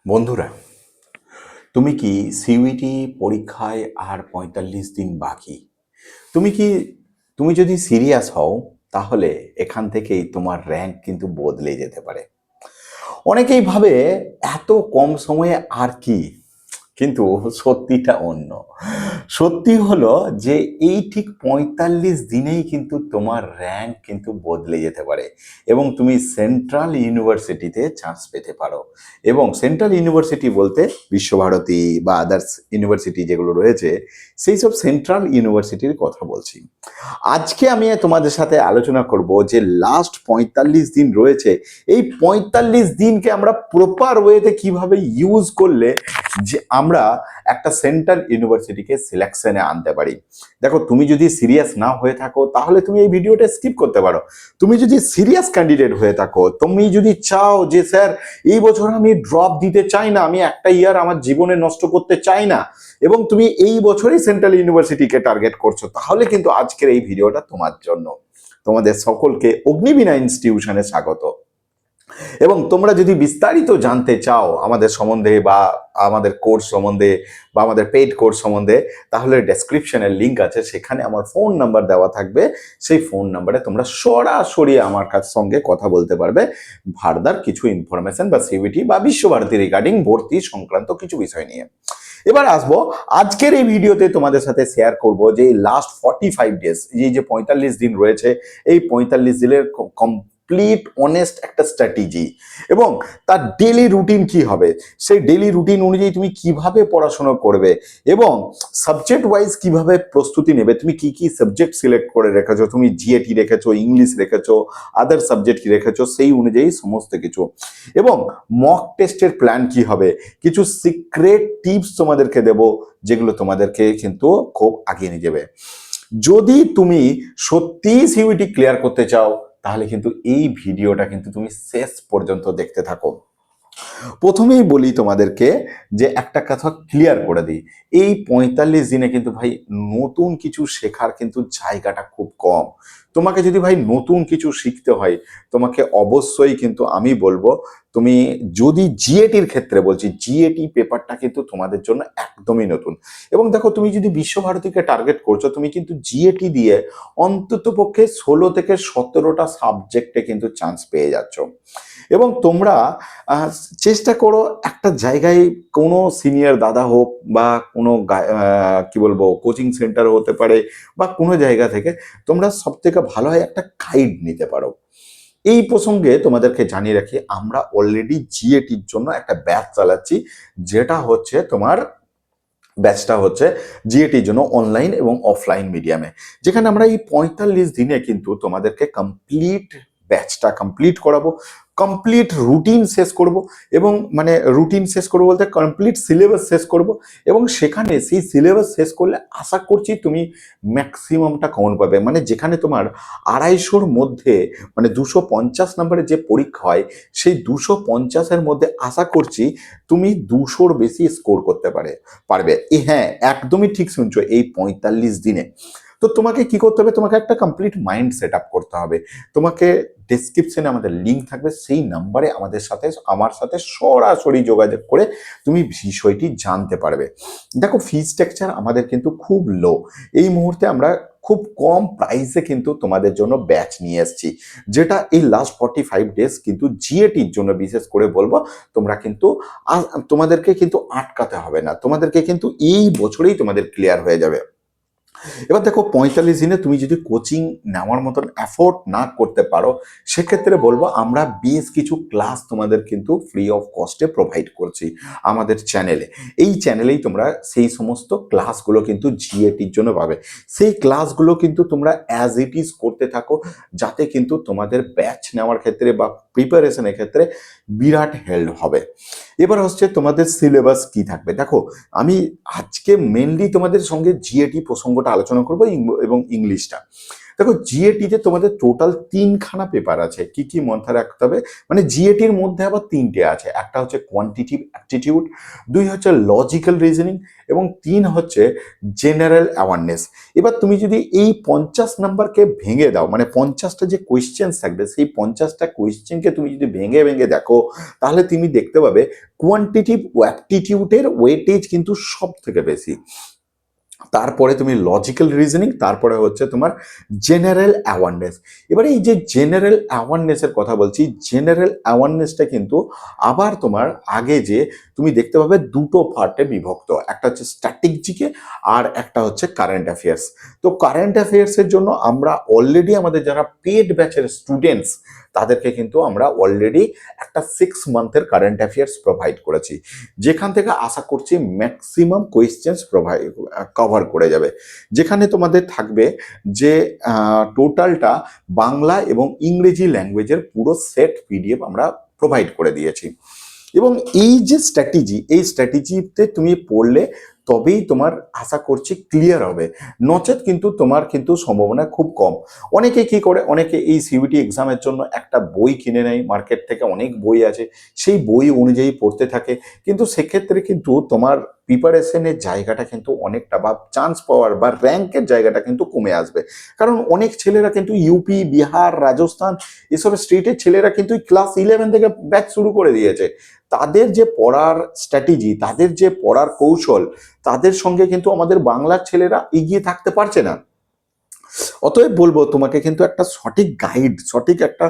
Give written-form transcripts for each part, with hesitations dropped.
বন্ধুরা, তুমি কি সিইউটি পরীক্ষায় আর ৪৫ দিন বাকি? তুমি কি তুমি যদি সিরিয়াস হও তাহলে এখান থেকেই তোমার র্যাঙ্ক কিন্তু বদলে যেতে পারে। অনেকেই ভাবে এত কম সময়ে আর কি, কিন্তু সত্যিটা অন্য। সত্যি হলো যে এই ঠিক ৪৫ দিনেই কিন্তু তোমার র্যাঙ্ক কিন্তু বদলে যেতে পারে এবং তুমি সেন্ট্রাল ইউনিভার্সিটিতে চান্স পেতে পারো। এবং সেন্ট্রাল ইউনিভার্সিটি বলতে বিশ্বভারতী বা আদার্স ইউনিভার্সিটি যেগুলো রয়েছে, সেই সব সেন্ট্রাল ইউনিভার্সিটির কথা বলছি। আজকে আমি তোমাদের সাথে আলোচনা করব যে লাস্ট ৪৫ দিন রয়েছে, এই ৪৫ দিনকে আমরা প্রপার ওয়েতে কিভাবে ইউজ করলে যে আমরা একটা সেন্ট্রাল ইউনিভার্সিটিকে সিলেকশনে আনতে পারি। দেখো, তুমি যদি সিরিয়াস না হয়ে থাকো তাহলে তুমি এই ভিডিওটা স্কিপ করতে পারো। তুমি যদি সিরিয়াস ক্যান্ডিডেট হয়ে থাকো, তুমি যদি চাও যে স্যার এই বছর আমি ড্রপ দিতে চাই না, আমি একটা ইয়ার আমার জীবনে নষ্ট করতে চাই না, এবং তুমি এই বছরই সেন্ট্রাল ইউনিভার্সিটিকে টার্গেট করছো, তাহলে কিন্তু আজকের এই ভিডিওটা তোমার জন্য। তোমাদের সকলকে অগ্নিবীণা ইনস্টিটিউশনে স্বাগত। এবং তোমরা যদি বিস্তারিত জানতে চাও আমাদের সম্বন্ধে বা আমাদের কোর্স সম্বন্ধে বা আমাদের পেইড কোর্স সম্বন্ধে, তাহলে ডেসক্রিপশনের লিঙ্ক আছে, সেখানে আমার ফোন নাম্বার দেওয়া থাকবে। সেই ফোন নাম্বারে তোমরা সরাসরি আমার সঙ্গে কথা বলতে পারবে ফার্দার কিছু ইনফরমেশন বা সিইউটি বা বিশ্বভারতী রিগার্ডিং ভর্তি সংক্রান্ত কিছু বিষয় নিয়ে। এবার আসবো আজকের এই ভিডিওতে তোমাদের সাথে শেয়ার করব যে লাস্ট 45 ডেজ, এই যে ৪৫ দিন রয়েছে, এই ৪৫ দিনের কমপ্লিট অনেস্ট একটা স্ট্র্যাটেজি এবং তার ডেলি রুটিন কি হবে, সেই ডেলি রুটিন অনুযায়ী তুমি কিভাবে পড়াশোনা করবে এবং সাবজেক্ট ওয়াইজ কিভাবে প্রস্তুতি নেবে। তুমি কি কি সাবজেক্ট সিলেক্ট করে রেখেছো, তুমি জিএটি রেখেছো, ইংলিশ রেখেছো, আদার সাবজেক্ট কি রেখেছো, সেই অনুযায়ী সমস্ত কিছু। এবং মক টেস্টের প্ল্যান কি হবে, কিছু সিক্রেট টিপস তোমাদেরকে দেব, যেগুলো তোমাদেরকে কিন্তু খুব আগিয়ে নিয়ে যাবে। যদি তুমি সত্যি সিইউটি ক্লিয়ার করতে চাও তাহলে কিন্তু এই ভিডিওটা কিন্তু তুমি শেষ পর্যন্ত দেখতে থাকো। প্রথমেই বলি তোমাদেরকে যে একটা কথা ক্লিয়ার করে দিই, এই ৪৫ দিনে কিন্তু ভাই নতুন কিছু শেখার কিন্তু জায়গাটা খুব কম। তোমাকে যদি ভাই নতুন কিছু শিখতে হয়, তোমাকে অবশ্যই কিন্তু আমি বলবো, তুমি যদি জিএটির ক্ষেত্রে বলছি, জিএটি পেপারটা কিন্তু তোমাদের জন্য একদমই নতুন। এবং দেখো, তুমি যদি বিশ্বভারতীকে টার্গেট করছো, তুমি কিন্তু জিএটি দিয়ে অন্তত পক্ষে ১৬ থেকে ১৭টা সাবজেক্টে কিন্তু চান্স পেয়ে যাচ্ছ। এবং তোমরা চেষ্টা করো একটা জায়গায়, কোনো সিনিয়র দাদা হোক বা কোনো কি বলবো কোচিং সেন্টার হতে পারে বা কোনো জায়গা থেকে তোমরা সব থেকে ভালো হয় একটা গাইড নিতে পারো। এই প্রসঙ্গে তোমাদেরকে জানিয়ে রাখি, আমরা অলরেডি জিএটির জন্য একটা ব্যাচ চালাচ্ছি, যেটা হচ্ছে তোমার ব্যাচটা হচ্ছে জিএটির জন্য অনলাইন এবং অফলাইন মিডিয়ামে, যেখানে আমরা এই ৪৫ দিনে কিন্তু তোমাদেরকে কমপ্লিট ব্যাচটা কমপ্লিট করাবো, কমপ্লিট রুটিন শেষ করব। এবং মানে রুটিন শেষ করবো বলতে কমপ্লিট সিলেবাস শেষ করব। এবং সেখানে সেই সিলেবাস শেষ করলে আশা করছি তুমি ম্যাক্সিমামটা কমন পাবে। মানে যেখানে তোমার ২৫০-র মধ্যে, মানে ২৫০ নম্বরের যে পরীক্ষা হয়, সেই ২৫০-এর মধ্যে আশা করছি তুমি ২০০-র বেশি স্কোর করতে পারবে। হ্যাঁ, একদমই ঠিক শুনছো, এই ৪৫ দিনে। তো তোমাকে কি করতে হবে, তোমাকে একটা কমপ্লিট মাইন্ড সেট আপ করতে হবে। তোমাকে ডেসক্রিপশনে আমাদের লিঙ্ক থাকবে, সেই নাম্বারে আমার সাথে সরাসরি যোগাযোগ করে তুমি বিষয়টি জানতে পারবে। দেখো, ফি স্ট্রাকচার আমাদের কিন্তু খুব লো। এই মুহূর্তে আমরা খুব কম প্রাইসে কিন্তু তোমাদের জন্য ব্যাচ নিয়ে এসেছি, যেটা এই লাস্ট 45 ডেজ কিন্তু জিএটির জন্য বিশেষ করে বলবো, তোমরা কিন্তু তোমাদেরকে কিন্তু আটকাতে হবে না, তোমাদেরকে কিন্তু এই বছরেই তোমাদের ক্লিয়ার হয়ে যাবে। এবার দেখো, ৪৫ দিনে তুমি যদি কোচিং নেওয়ার মতন অ্যাফোর্ড না করতে পারো, সেক্ষেত্রে বলবো আমরা বেশ কিছু ক্লাস তোমাদের কিন্তু ফ্রি অফ কস্টে প্রোভাইড করছি আমাদের চ্যানেলে। এই চ্যানেলেই তোমরা সেই সমস্ত ক্লাসগুলো কিন্তু জিএটির জন্য পাবে। সেই ক্লাসগুলো কিন্তু তোমরা অ্যাজ ইট ইজ করতে থাকো, যাতে কিন্তু তোমাদের ব্যাচ নেওয়ার ক্ষেত্রে বা প্রিপারেশনের ক্ষেত্রে বিরাট হেল্প হবে। এবার হচ্ছে তোমাদের সিলেবাস কি থাকবে। দেখো, আমি আজকে মেনলি তোমাদের সঙ্গে জিএটি প্রসঙ্গটা আলোচনা করবো এবং ইংলিশটা। দেখো জিএটিতে তোমাদের টোটাল 3খানা পেপার আছে, কি কি মাথায় রাখতে হবে, মানে জিএটির মধ্যে আবার 3টে আছে, একটা হচ্ছে কোয়ান্টিটিভ অ্যাপটিটিউড, 2 হচ্ছে লজিক্যাল রিজনিং, এবং 3 হচ্ছে জেনারেল অ্যাওয়ারনেস। এবার তুমি যদি এই 50 নাম্বারকে ভেঙে দাও, মানে 50টা যে কোয়েশ্চেন্স থাকবে সেই 50টা কোয়েশ্চেনকে তুমি যদি ভেঙে ভেঙে দেখো, তাহলে তুমি দেখতে পাবে কোয়ান্টিটিভ অ্যাপটিটিউডের ওয়েটেজ কিন্তু সব থেকে বেশি, তারপরে তুমি লজিক্যাল রিজনিং, তারপরে হচ্ছে তোমার জেনারেল অ্যাওয়ারনেস। এবারে এই যে জেনারেল অ্যাওয়ারনেসের কথা বলছি, জেনারেল অ্যাওয়ারনেসটা কিন্তু আবার তোমার আগে যে তুমি দেখতে পাবে দুটো পার্টে বিভক্ত, একটা হচ্ছে স্ট্যাটিক জিকে আর একটা হচ্ছে কারেন্ট অ্যাফেয়ার্স। তো কারেন্ট অ্যাফেয়ার্সের জন্য আমরা অলরেডি আমাদের যারা পেড ব্যাচের স্টুডেন্টস তাদেরকে কিন্তু আমরা অলরেডি একটা 6 মান্থের কারেন্ট অ্যাফেয়ার্স প্রোভাইড করেছি, যেখান থেকে আশা করছি ম্যাক্সিমাম কোয়েশ্চেন্স কভার করে যাবে, যেখানে তোমাদের থাকবে যে টোটালটা বাংলা এবং ইংরেজি ল্যাঙ্গুয়েজের পুরো সেট পিডিএফ আমরা প্রোভাইড করে দিয়েছি। এবং এই যে স্ট্র্যাটেজি, এই স্ট্র্যাটেজিতে তুমি পড়লে তবেই তোমার আশা করছি ক্লিয়ার হবে, নচেত কিন্তু তোমার কিন্তু সম্ভাবনা খুব কম। অনেকে কি করে, অনেকে এই সিইউটি এক্সামের জন্য একটা বই কিনে নেয়, মার্কেট থেকে অনেক বই আছে, সেই বই অনুযায়ী পড়তে থাকে, কিন্তু সেক্ষেত্রে কিন্তু তোমার প্রিপারেশনের জায়গাটা কিন্তু অনেকটা, বা চান্স পাওয়ার বা র্যাঙ্কের জায়গাটা কিন্তু কমে আসবে। কারণ অনেক ছেলেরা কিন্তু ইউপি, বিহার, রাজস্থান এসব স্টেটের ছেলেরা কিন্তু ক্লাস 11 থেকে ব্যাচ শুরু করে দিয়েছে। তাদের যে পড়ার স্ট্র্যাটেজি, তাদের যে পড়ার কৌশল, তাদের সঙ্গে কিন্তু আমাদের বাংলার ছেলেরা এগিয়ে থাকতে পারছে না। অতএব বলবো তোমাকে কিন্তু একটা সঠিক গাইড, সঠিক একটা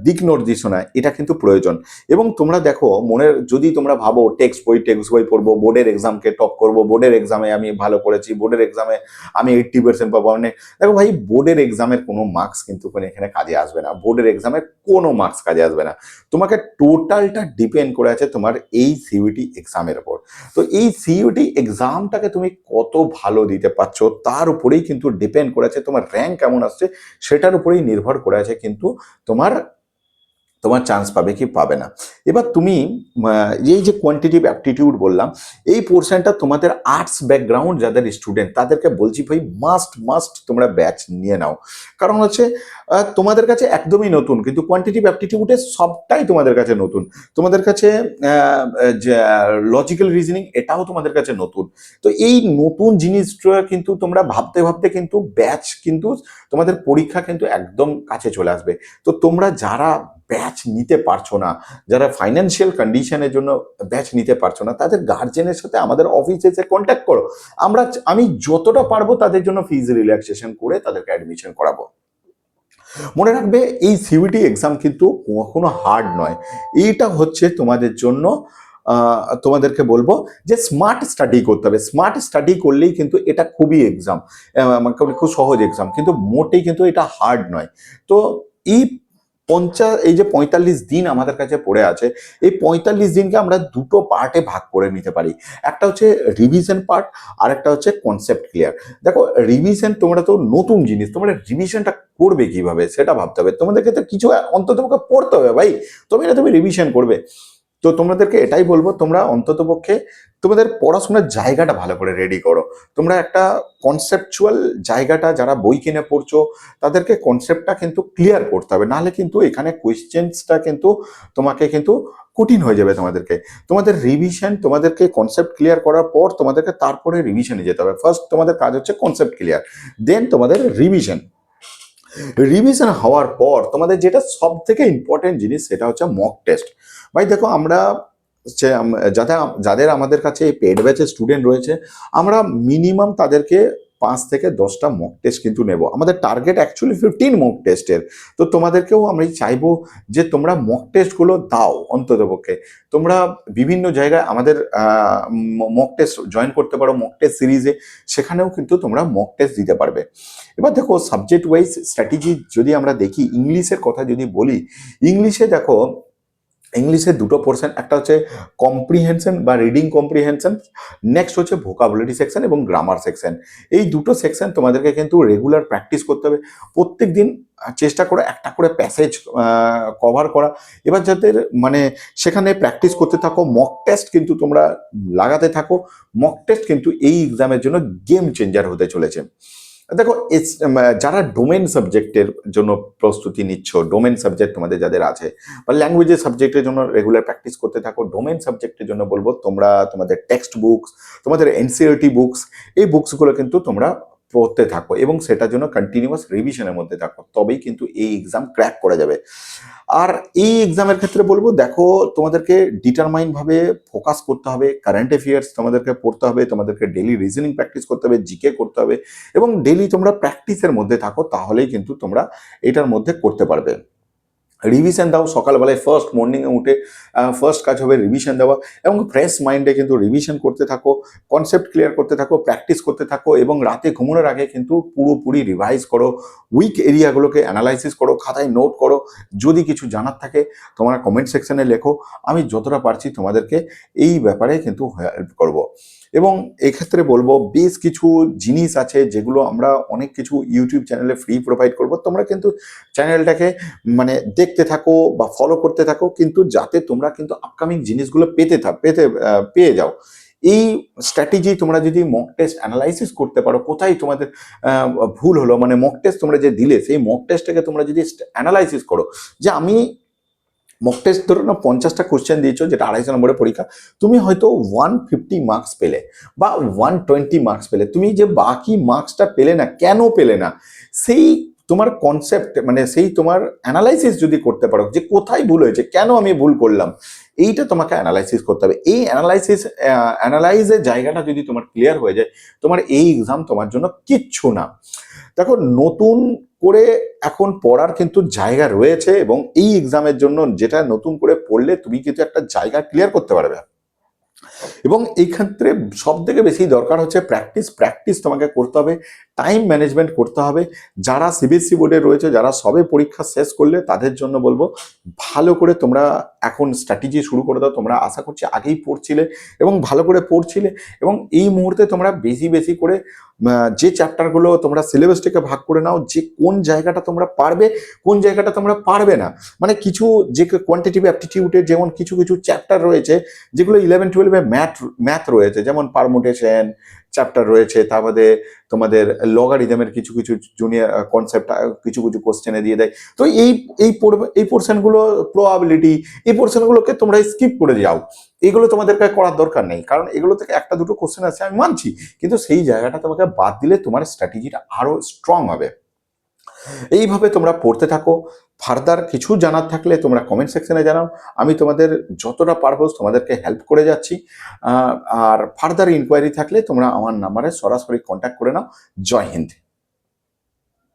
দিক নির্দেশনা এটা কিন্তু প্রয়োজন। এবং তোমরা দেখো, মনের যদি তোমরা ভাবো টেক্সট বই পড়বো, বোর্ডের এক্সামকে টপ করবো, বোর্ডের এক্সামে আমি ভালো করেছি, বোর্ডের এক্সামে আমি 80% পাবো, মানে দেখো ভাই, বোর্ডের এক্সামের কোনো মার্কস কিন্তু এখানে কাজে আসবে না, বোর্ডের এক্সামে কোনো মার্কস কাজে আসবে না। তোমাকে টোটালটা ডিপেন্ড করে আছে তোমার এই সিইউটি এক্সামের উপর। তো এই সিইউটি এক্সামটাকে তুমি কত ভালো দিতে পারছো তার উপরেই কিন্তু ডিপেন্ড করে আছে, তোমার র্যাঙ্ক কেমন আসছে সেটার উপরেই নির্ভর করে আছে কিন্তু তোমার তোমার চান্স পাবে কি পাবে না। এবার তুমি এই যে কোয়ান্টিটিভ অ্যাপটিটিউড বললাম, এই পোর্শনটা তোমাদের আর্টস ব্যাকগ্রাউন্ড যাদের স্টুডেন্ট তাদেরকে বলছি ভাই, মাস্ট তোমরা ব্যাচ নিয়ে নাও। কারণ হচ্ছে তোমাদের কাছে একদমই নতুন, কিন্তু কোয়ান্টিটিভ অ্যাপটিটিউডের সবটাই তোমাদের কাছে নতুন। তোমাদের কাছে লজিক্যাল রিজনিং এটাও তোমাদের কাছে নতুন। তো এই নতুন জিনিসটা কিন্তু তোমরা ভাবতে ভাবতে কিন্তু ব্যাচ কিন্তু তোমাদের পরীক্ষা কিন্তু একদম কাছে চলে আসবে। তো তোমরা যারা ব্যাচ নিতে পারছো না, যারা ফাইন্যান্সিয়াল কন্ডিশনের জন্য ব্যাচ নিতে পারছো না, তাদের গার্জেনের সাথে আমাদের অফিসে এসে কন্ট্যাক্ট করো, আমি যতটা পারবো তাদের জন্য ফিজ রিল্যাক্সেশন করে তাদেরকে অ্যাডমিশন করাবো। মনে রাখবে, এই সিইউটি এক্সাম কিন্তু কখনো হার্ড নয়, এইটা হচ্ছে তোমাদের জন্য তোমাদেরকে বলবো যে স্মার্ট স্টাডি করতে হবে। স্মার্ট স্টাডি করলেই কিন্তু এটা খুবই এক্সাম, খুব সহজ এক্সাম, কিন্তু মোটেই কিন্তু এটা হার্ড নয়। তো এই এই যে 45 দিন আমাদের কাছে পড়ে আছে, এই 45 দিনকে আমরা দুটো পার্টে ভাগ করে নিতে পারি। একটা হচ্ছে রিভিশন পার্ট, আর একটা হচ্ছে কনসেপ্ট ক্লিয়ার। দেখো, রিভিশন, তোমরা তো নতুন জিনিস, তোমরা রিভিশনটা করবে কিভাবে সেটা ভাবতে হবে, তোমাদেরকে তো কিছু অন্তত পড়তে হবে ভাই, তবে না তুমি রিভিশন করবে। তো তোমাদেরকে এটাই বলবো, তোমরা অন্ততপক্ষে তোমাদের পড়াশোনার জায়গাটা ভালো করে রেডি করো। তোমরা একটা কনসেপচুয়াল জায়গাটা, যারা বই কিনে পড়ছো তাদেরকে কনসেপ্টটা কিন্তু ক্লিয়ার করতে হবে, নাহলে কিন্তু এখানে কোয়েশ্চেন্সটা কিন্তু তোমাকে কিন্তু কঠিন হয়ে যাবে তোমাদেরকে। তোমাদের রিভিশন, তোমাদেরকে কনসেপ্ট ক্লিয়ার করার পর তোমাদেরকে তারপরে রিভিশনে যেতে হবে। ফার্স্ট তোমাদের কাজ হচ্ছে কনসেপ্ট ক্লিয়ার, দেন তোমাদের রিভিশন। রিভিশন হওয়ার পর তোমাদের যেটা সব থেকে ইম্পর্টেন্ট জিনিস সেটা হচ্ছে মক টেস্ট। ভাই দেখো, আমরা যাদের আমাদের কাছে পেড ব্যাচের স্টুডেন্ট রয়েছে, আমরা মিনিমাম তাদেরকে 5 থেকে 10টা মক টেস্ট কিন্তু নেব। আমাদের টার্গেট অ্যাকচুয়ালি 15 মক টেস্টের। তো তোমাদেরকেও আমি চাইবো যে তোমরা মক টেস্টগুলো দাও অন্ততপক্ষে। তোমরা বিভিন্ন জায়গায় আমাদের মক টেস্ট জয়েন করতে পারো, মক টেস্ট সিরিজে, সেখানেও কিন্তু তোমরা মক টেস্ট দিতে পারবে। এবার দেখো, সাবজেক্ট ওয়াইজ স্ট্র্যাটেজি যদি আমরা দেখি, ইংলিশের কথা যদি বলি, ইংলিশে দেখো, ইংলিশে দুটো পোর্শন, একটা হচ্ছে কম্প্রিহেনশন বা রিডিং কম্প্রিহেনশন, নেক্সট হচ্ছে ভোকাবুলারি সেকশন এবং গ্রামার সেকশন। এই দুটো সেকশন তোমাদেরকে কিন্তু রেগুলার প্র্যাকটিস করতে হবে। প্রত্যেক দিন চেষ্টা করো একটা করে প্যাসেজ কভার করা। এবার যাদের মানে সেখানে প্র্যাকটিস করতে থাকো, মক টেস্ট কিন্তু তোমরা লাগাতে থাকো। মক টেস্ট কিন্তু এই এক্সামের জন্য গেম চেঞ্জার হতে চলেছে। দেখো যারা ডোমেন সাবজেক্টের জন্য প্রস্তুতি নিচ্ছ, ডোমেন সাবজেক্ট তোমাদের যাদের আছে বা ল্যাঙ্গুয়েজের সাবজেক্টের জন্য রেগুলার প্র্যাকটিস করতে থাকো, ডোমেন সাবজেক্টের জন্য বলবো তোমরা তোমাদের টেক্সট বুকস, তোমাদের এনসিইআরটি বুকস, এই বুকসগুলো কিন্তু তোমরা পড়তে থাকো এবং সেটার জন্য কন্টিনিউয়াস রিভিশনের মধ্যে থাকো, তবেই কিন্তু এই এক্সাম ক্র্যাক করা যাবে। আর এই এক্সামের ক্ষেত্রে বলবো, দেখো তোমাদেরকে ডিটারমাইন ভাবে ফোকাস করতে হবে, কারেন্ট অ্যাফেয়ার্স তোমাদেরকে পড়তে হবে, তোমাদেরকে ডেলি রিজনিং প্র্যাকটিস করতে হবে, জিকে করতে হবে এবং ডেলি তোমরা প্র্যাকটিসের মধ্যে থাকো, তাহলেই কিন্তু তোমরা এটার মধ্যে করতে পারবে। রিভিশন দাও সকালবেলায়, ফার্স্ট মর্নিংয়ে উঠে ফার্স্ট কাজ হবে রিভিশন দেওয়া এবং ফ্রেশ মাইন্ডে কিন্তু রিভিশন করতে থাকো, কনসেপ্ট ক্লিয়ার করতে থাকো, প্র্যাকটিস করতে থাকো এবং রাতে ঘুমানোর আগে কিন্তু পুরোপুরি রিভাইজ করো, উইক এরিয়াগুলোকে অ্যানালাইসিস করো, খাতায় নোট করো, যদি কিছু জানার থাকে তোমরা কমেন্ট সেকশনে লেখো, আমি যতটা পারছি তোমাদেরকে এই ব্যাপারে কিন্তু হেল্প করব। এবং এক্ষেত্রে বলবো বেশ কিছু জিনিস আছে যেগুলো আমরা অনেক কিছু ইউটিউব চ্যানেলে ফ্রি প্রোভাইড করব, তোমরা কিন্তু চ্যানেলটাকে মানে দেখতে থাকো বা ফলো করতে থাকো, কিন্তু যাতে তোমরা কিন্তু আপকামিং জিনিসগুলো পেয়ে যাও। এই স্ট্র্যাটেজি তোমরা যদি মক টেস্ট অ্যানালাইসিস করতে পারো, কোথায় তোমাদের ভুল হলো, মানে মক টেস্ট তোমরা যে দিলে সেই মক টেস্টটাকে তোমরা যদি অ্যানালাইসিস করো, যে আমি মক টেস্ট ধরো না 50টা কোশ্চেন দিয়েছো, যেটা 250 নম্বরের পরীক্ষা, তুমি হয়তো 150 মার্কস পেলে বা 120 মার্কস পেলে, তুমি যে বাকি মার্কসটা পেলে না, কেন পেলে না, সেই তোমার কনসেপ্ট মানে সেই তোমার অ্যানালাইসিস যদি করতে পারো যে কোথায় ভুল হয়েছে, কেন আমি ভুল করলাম, এইটা তোমাকে অ্যানালাইসিস করতে হবে। এই অ্যানালাইজের জায়গাটা যদি তোমার ক্লিয়ার হয়ে যায়, তোমার এই এক্সাম তোমার জন্য কিচ্ছু না। দেখো নতুন করে এখন পড়ার কিন্তু জায়গা রয়েছে এবং এই এক্সামের জন্য যেটা নতুন করে পড়লে তুমি কিন্তু একটা জায়গা ক্লিয়ার করতে পারবে। এবং এই ক্ষেত্রে সব থেকে বেশি দরকার হচ্ছে প্র্যাকটিস। প্র্যাকটিস তোমাকে করতে হবে, টাইম ম্যানেজমেন্ট করতে হবে। যারা সিবিএসসি বোর্ডে রয়েছে, যারা সবে পরীক্ষা শেষ করলে, তাদের জন্য বলবো ভালো করে তোমরা এখন স্ট্র্যাটেজি শুরু করে দাও। তোমরা আশা করছি আগেই পড়ছিলে এবং ভালো করে পড়ছিলে এবং এই মুহূর্তে তোমরা বেশি বেশি করে যে চ্যাপ্টারগুলো তোমরা সিলেবাসটাকে ভাগ করে নাও, যে কোন জায়গাটা তোমরা পারবে, কোন জায়গাটা তোমরা পারবে না। মানে কিছু যে কোয়ান্টিটিভ অ্যাপটিটিউডের যেমন কিছু কিছু চ্যাপ্টার রয়েছে যেগুলো 11-12 ম্যাথ রয়েছে, যেমন পারমুটেশন চ্যাপ্টার রয়েছে, তার বাদে তোমাদের লগারিদমের কিছু কিছু জুনিয়র কনসেপ্ট কিছু কিছু কোশ্চেনে দিয়ে দেয়। তো এই পোর্শনগুলো, প্রবাবিলিটি, এই পোর্শনগুলোকে তোমরা স্কিপ করে যাও, এগুলো তোমাদেরকে করার দরকার নেই, কারণ এগুলো থেকে একটা দুটো কোশ্চেন আছে আমি মানছি, কিন্তু সেই জায়গাটা তোমাকে বাদ দিলে তোমার স্ট্র্যাটেজিটা আরো স্ট্রং হবে। এইভাবে তোমরা পড়তে থাকো। ফার্দার কিছু জানার থাকলে তোমরা কমেন্ট সেকশনে জানাও, আমি তোমাদের যতটা পারবো তোমাদেরকে হেল্প করে যাচ্ছি। আর ফার্দার ইনকোয়ারি থাকলে তোমরা আমার নাম্বারে সরাসরি কন্ট্যাক্ট করে নাও। জয় হিন্দ।